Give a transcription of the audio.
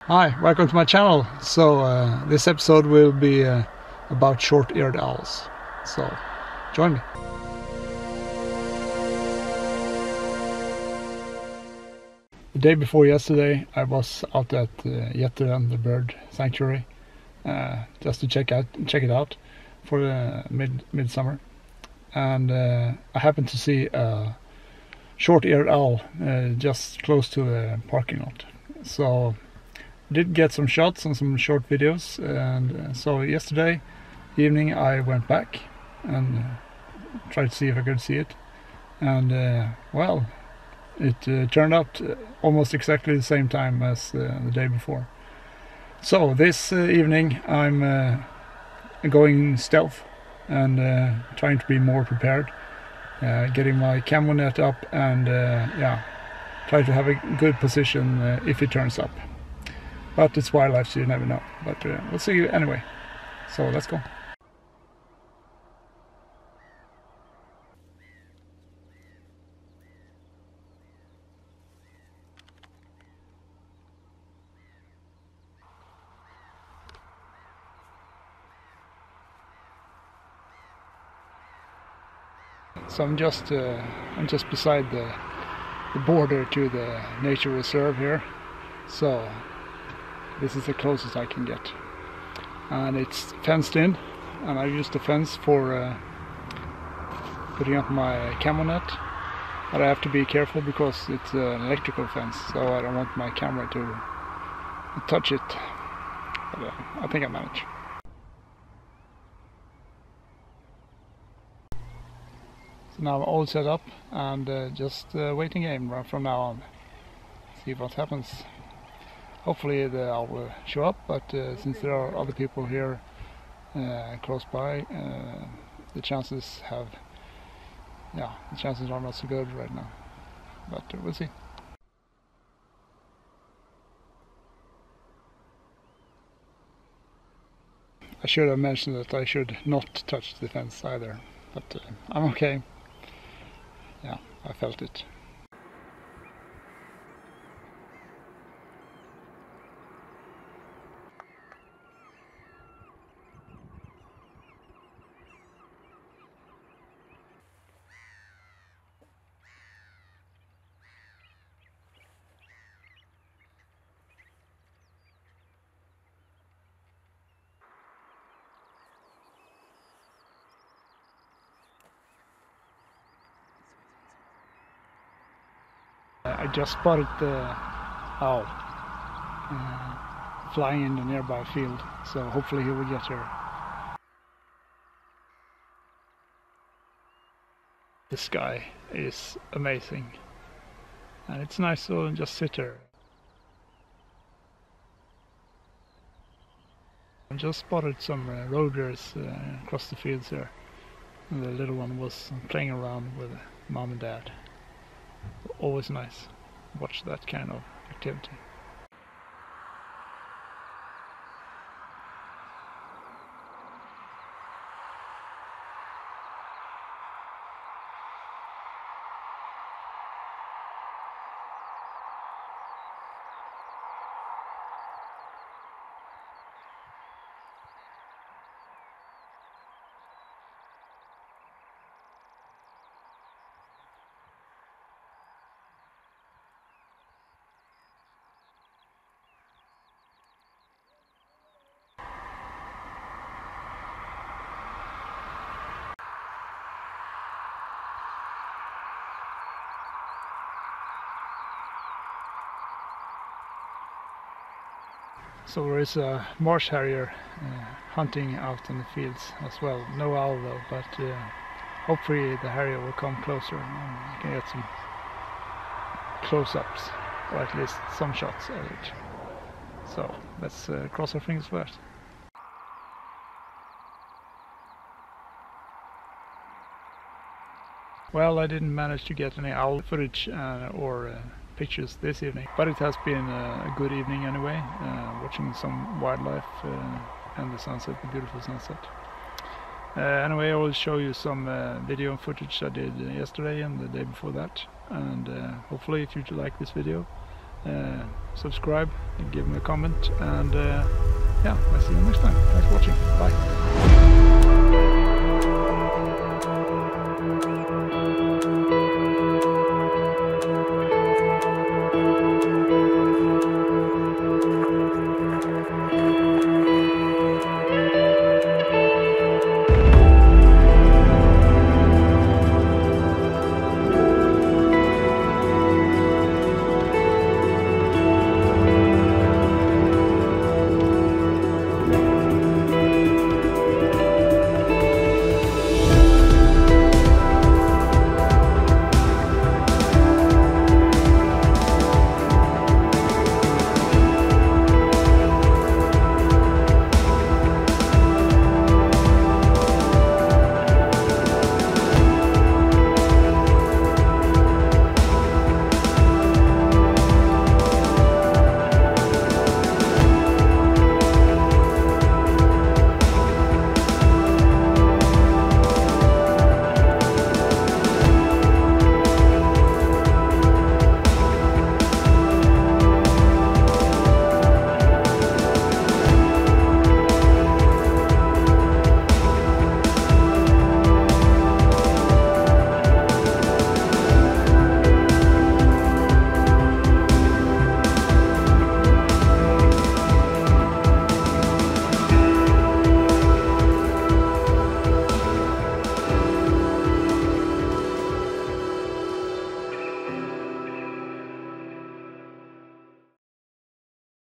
Hi, welcome to my channel. So this episode will be about short-eared owls. So join me. The day before yesterday I was out at Jätteren, the bird sanctuary, just to check it out for midsummer, and I happened to see a short-eared owl just close to the parking lot. So did get some shots and some short videos, and so yesterday evening I went back and tried to see if I could see it, and well, it turned out almost exactly the same time as the day before. So this evening I'm going stealth and trying to be more prepared, getting my camo net up and yeah, try to have a good position if it turns up. But it's wildlife, so you never know. But we'll see anyway. So let's go. So I'm just beside the border to the nature reserve here. So this is the closest I can get, and it's fenced in, and I used the fence for putting up my camo net, but I have to be careful because it's an electrical fence, so I don't want my camera to touch it, but I think I manage. So now I'm all set up and just waiting game from now on, see what happens. Hopefully the owl will show up, but since there are other people here close by, the chances are not so good right now. But we'll see. I should have mentioned that I should not touch the fence either, but I'm okay. Yeah, I felt it. I just spotted the owl flying in the nearby field, so hopefully he will get here. The sky is amazing, and it's nice to just sit there. I just spotted some roe deers across the fields here, and the little one was playing around with mom and dad. Always nice to watch that kind of activity. So there is a marsh harrier hunting out in the fields as well. No owl though, but hopefully the harrier will come closer and I can get some close-ups, or at least some shots at it. So let's cross our fingers for that. Well, I didn't manage to get any owl footage or pictures this evening, but it has been a good evening anyway, watching some wildlife and the sunset, the beautiful sunset. Anyway, I will show you some video and footage I did yesterday and the day before that, and hopefully if you like this video, subscribe, and give me a comment, and yeah, I'll see you next time. Thanks for watching. Bye.